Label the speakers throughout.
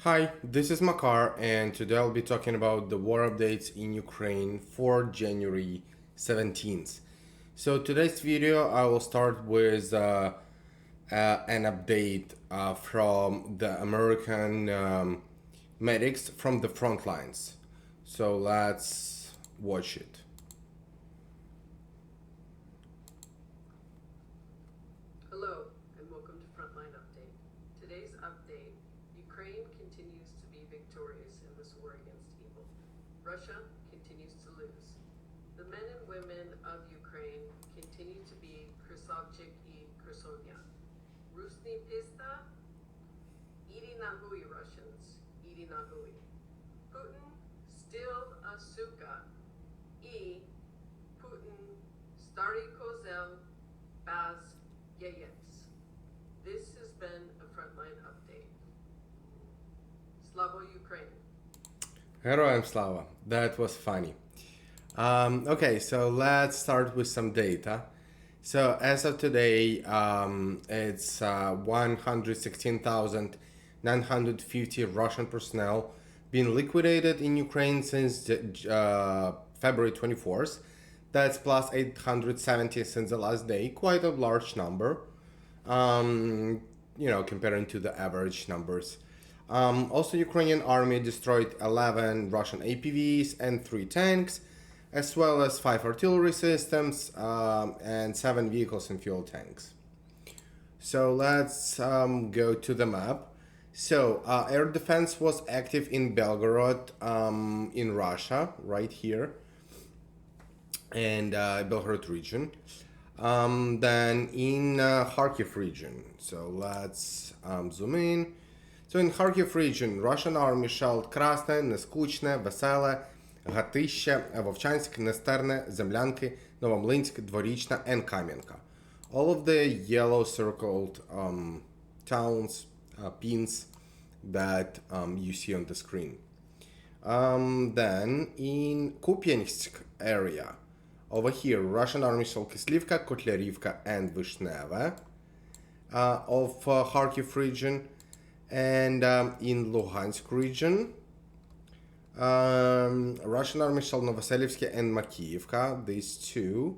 Speaker 1: Hi, this is Makar, and today I'll be talking about the war updates in Ukraine for January 17th. So today's video, I will start with an update from the American medics from the front lines. So let's watch it.
Speaker 2: Hello, and welcome to Frontline Update. Today's update, Ukraine continues to be victorious in this war against evil. Russia continues to lose. The men and women of Ukraine continue to be Krasavchik и Krasovya. Rusny Pista, Idi Nahui Russians, Idi Nahui. Putin still a suka, I Putin Stary Kozel Baz Yeyets. This has been a Frontline Update. Slavo Ukraine.
Speaker 1: Heroям Slava. That was funny. Okay, so let's start with some data. So as of today, it's 116,950 Russian personnel being liquidated in Ukraine since February 24th. That's plus 870 since the last day, quite a large number, comparing to the average numbers. Also, Ukrainian army destroyed 11 Russian APVs and 3 tanks, as well as 5 artillery systems and 7 vehicles and fuel tanks. So let's go to the map. So air defense was active in Belgorod in Russia, right here, and Belgorod region. Then in Kharkiv region. So let's zoom in. So in Kharkiv region, Russian army shelled Krasne, Neskучне, Веселе, Гатище, Вовчанськ, Нестерне, Землянки, Новомлинськ, Дворічна, and Kamenka. All of the yellow circled towns, pins that you see on the screen. Then in Kupiansk area, over here, Russian army shelled Kislivka, Kotlярivka, and Vishneva of Kharkiv region. And in Luhansk region, Russian army shelled Novoselivsky and Makiyivka, these two.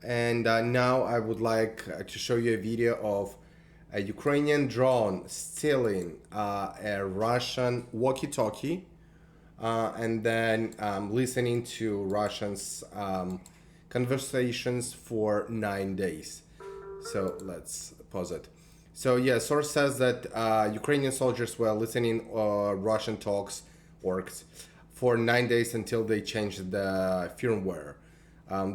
Speaker 1: And now I would like to show you a video of a Ukrainian drone stealing a Russian walkie-talkie and then listening to Russians' conversations for 9 days. So let's pause it. So yeah, source says that Ukrainian soldiers were listening Russian orcs, for 9 days until they changed the firmware.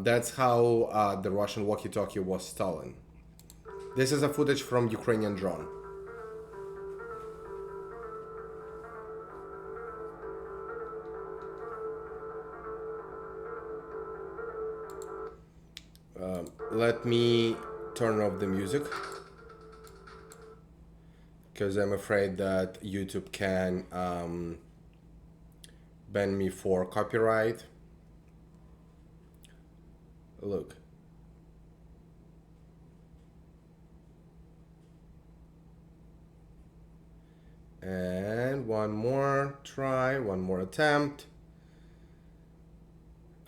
Speaker 1: That's how the Russian walkie-talkie was stolen. This is a footage from Ukrainian drone. Let me turn off the music, because I'm afraid that YouTube can ban me for copyright. Look. And one more try, one more attempt.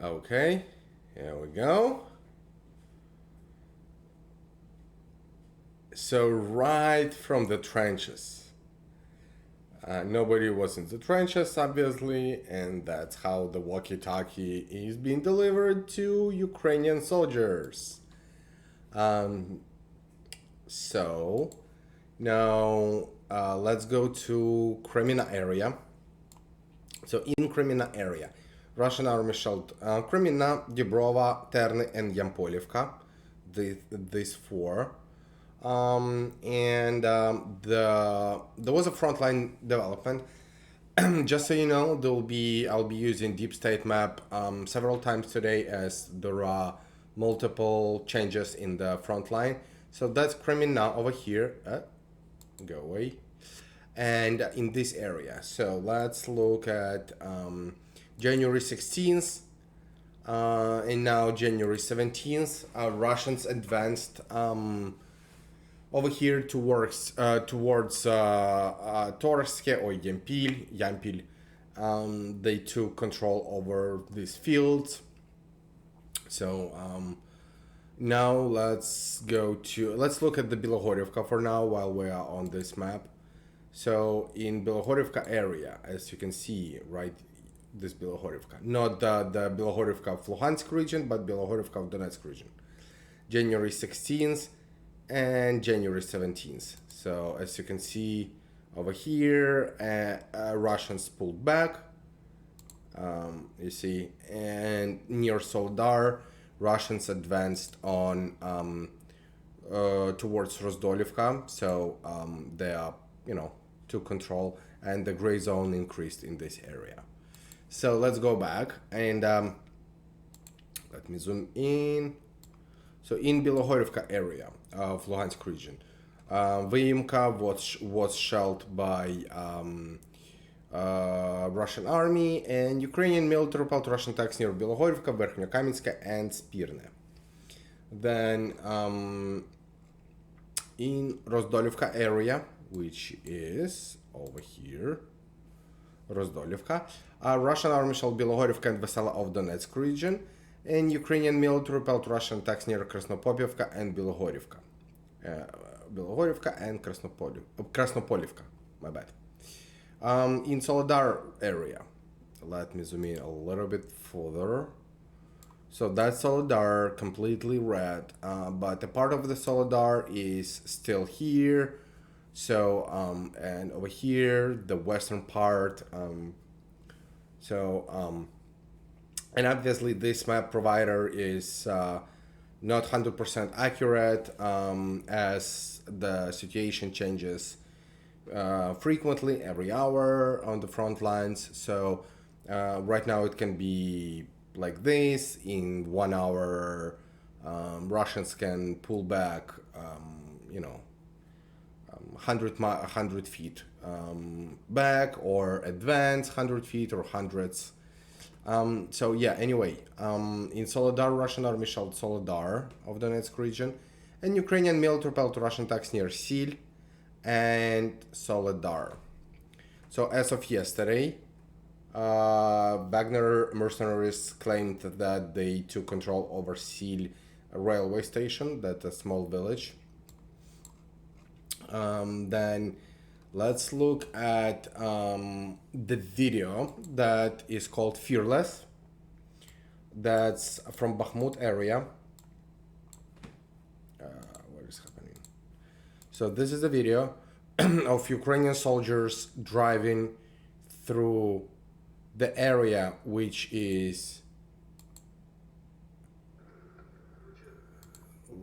Speaker 1: Okay, here we go. So right from the trenches. Nobody was in the trenches, obviously, and that's how the walkie-talkie is being delivered to Ukrainian soldiers. So now let's go to Kreminna area. So in Kreminna area, Russian army shelled Kreminna, Dibrova, Terny, and Yampolivka. These four. There was a frontline development. Just so you know, I'll be using deep state map several times today, as there are multiple changes in the front line. So that's Kreminna over here. Go away. And in this area. So let's look at January 16th and now January 17th. Russians advanced over here towards Torske or Yampil. They took control over these fields. So now let's look at the Bilohorivka for now while we are on this map. So in Bilohorivka area, as you can see, right, this Bilohorivka, not the Bilohorivka of Luhansk region, but Bilohorivka of Donetsk region, January 16th and January 17th. So as you can see over here, Russians pulled back, you see, and near Soledar, Russians advanced on towards Rozdolivka. So they are, took control, and the gray zone increased in this area. So let's go back and let me zoom in. So in Bilohorivka area of Luhansk region, Vyimka was shelled by Russian army, and Ukrainian military repelled Russian attacks near Bilohorivka, Verkhnyo-Kamenska, and Spirne. Then in Rozdolivka area, which is over here, Rozdolivka, Russian army shelled Bilohorivka and Vesela of Donetsk region, and Ukrainian military repelled Russian attacks near Krasnopolyivka and Bilohorivka. Bilohorivka and Krasnopolivka, my bad. In Soledar area, let me zoom in a little bit further. So that's Soledar, completely red, but a part of the Soledar is still here. So and over here, the western part. And obviously this map provider is not 100% accurate, as the situation changes frequently, every hour on the front lines. So right now it can be like this. In 1 hour, Russians can pull back, 100 feet back, or advance 100 feet or hundreds. So yeah, anyway, in Soledar, Russian army shelled Soledar of Donetsk region, and Ukrainian military repelled Russian attacks near Sil and Soledar. So as of yesterday, Wagner Mercenaries claimed that they took control over Sil railway station, that's a small village. Then let's look at the video that is called Fearless. That's from Bakhmut area. What is happening? So this is the video of Ukrainian soldiers driving through the area, which is,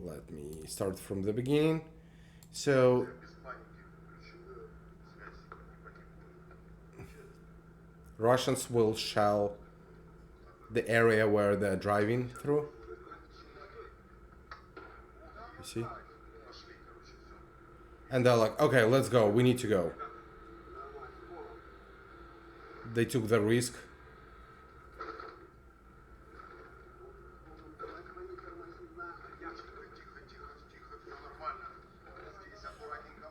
Speaker 1: let me start from the beginning. So Russians will shell the area where they're driving through. You see? And they're like, okay, let's go. We need to go. They took the risk.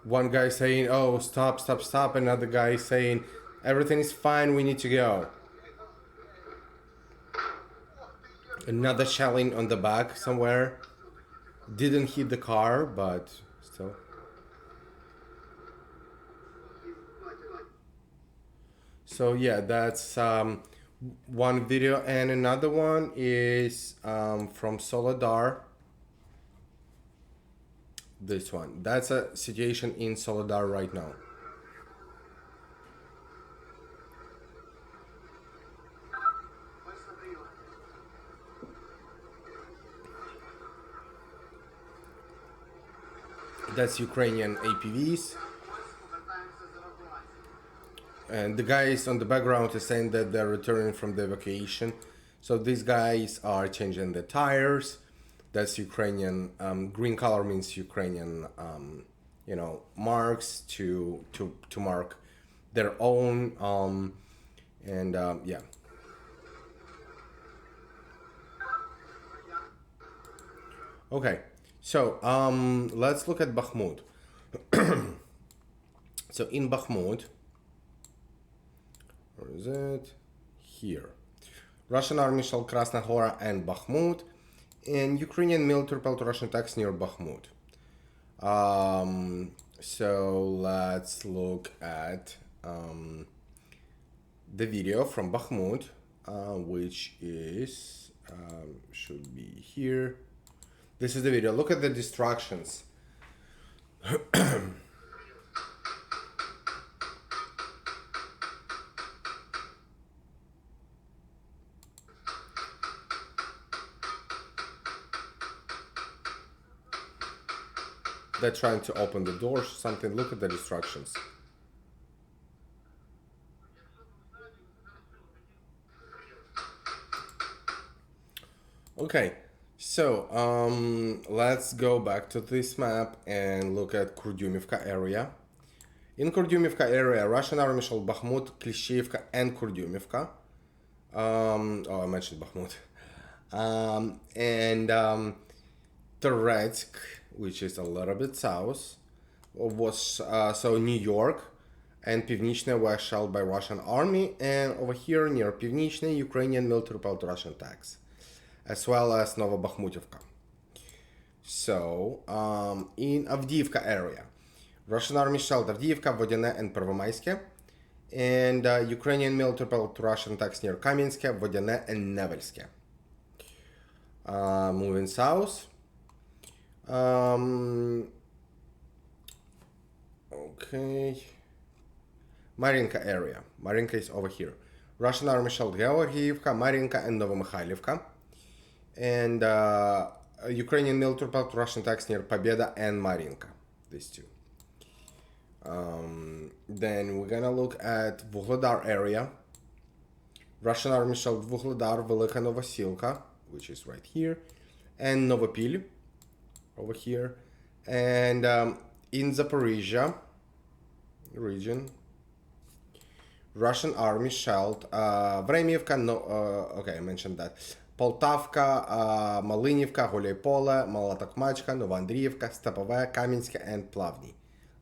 Speaker 1: One guy saying, oh, stop, stop, stop. Another guy saying, everything is fine, we need to go. Another shelling on the back somewhere. Didn't hit the car, but still. So yeah, that's one video, and another one is from Soledar. This one. That's a situation in Soledar right now. That's Ukrainian APVs. And the guys on the background is saying that they're returning from the evacuation. So these guys are changing the tires. That's Ukrainian. Green color means Ukrainian, marks to mark their own. Yeah. Okay. So let's look at Bakhmut. So in Bakhmut, where is it? Here. Russian army shelled Krasna Hora and Bakhmut, and Ukrainian military repelled Russian attacks near Bakhmut. So let's look at the video from Bakhmut, which is should be here. This is the video. Look at the distractions. They're trying to open the doors or something. Look at the distractions. Okay, so let's go back to this map and look at Kurdyumivka area. In Kurdyumivka area, Russian army shelled Bakhmut, Klishchiivka, and Kurdyumivka. Oh, I mentioned Bakhmut. And Toretsk, which is a little bit south, was so New York and Pivnichne were shelled by Russian army, and over here near Pivnichne, Ukrainian military repelled Russian attacks, as well as Novobakhmutivka. So in Avdiivka area, Russian army shelled Avdiivka, Vodiane, and Pervomaiske, and Ukrainian military repelled Russian attacks near Kamenske, Vodiane, and Nevelske. Moving south. Okay. Marinka area. Marinka is over here. Russian army shelled Georgiivka, Marinka, and Novomykhailivka. And Ukrainian military repelled Russian attacks near Pobeda and Marinka. These two. Then we're gonna look at Vuhledar area. Russian army shelled Vuhledar, Velika Novosilka, which is right here, and Novopil over here. And in Zaporizhia region, Russian army shelled Vremivka, okay, I mentioned that, Poltavka, Malynivka, Gulyapole, Malotokmachka, Novoandriivka, Stepove, Kamensk, and Plavny.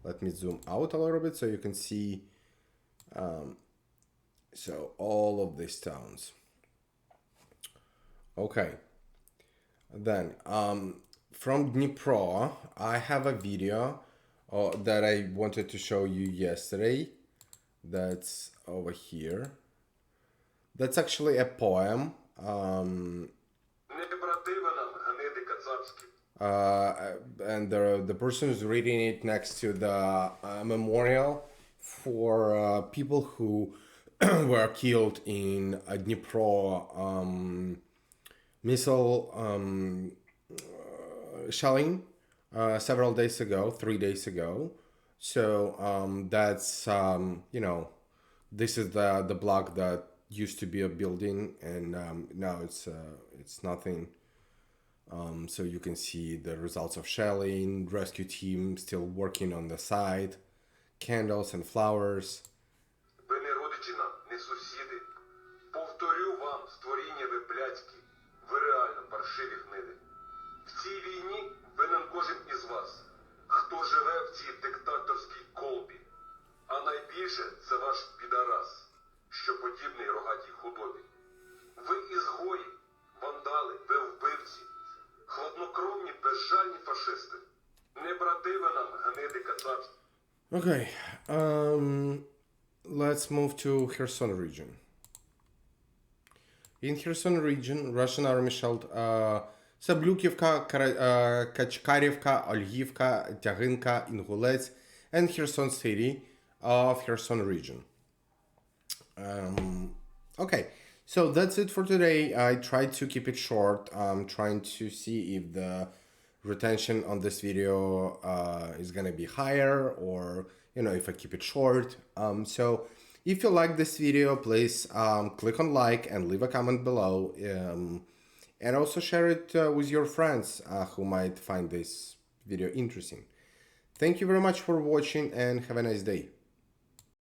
Speaker 1: Let me zoom out a little bit so you can see so all of these towns. Okay, then from Dnipro, I have a video that I wanted to show you yesterday. That's over here. That's actually a poem. And the person who's reading it next to the memorial for people who were killed in Dnipro missile shelling several days ago, 3 days ago. So that's you know, this is the block that used to be a building, and now it's nothing. So you can see the results of shelling, rescue team still working on the site, candles and flowers.
Speaker 3: Ви не родичі нам, не сусіди. Повторю вам, створіння ви блядські, ви реально паршиві гниди. В цій війні винен кожен із вас, хто живе в цій диктаторській колбі. А найбільше це ваш підарас, що подібний рогатій худобі. Ви ізгої, вандали, ви вбивці, хладнокровні, безжальні фашисти. Не брати ви нам, гниди кацапські.
Speaker 1: Okay, let's move to Kherson region. In Kherson region, Russian army shelled Sablukivka, Kachkarivka, Olgivka, Tyaginka, Ingulets, and Kherson city of Kherson region. Okay, so that's it for today. I tried to keep it short. I'm trying to see if the retention on this video is gonna be higher, or if I keep it short. So if you like this video, please click on like and leave a comment below, and also share it with your friends who might find this video interesting. Thank you very much for watching, and have a nice day.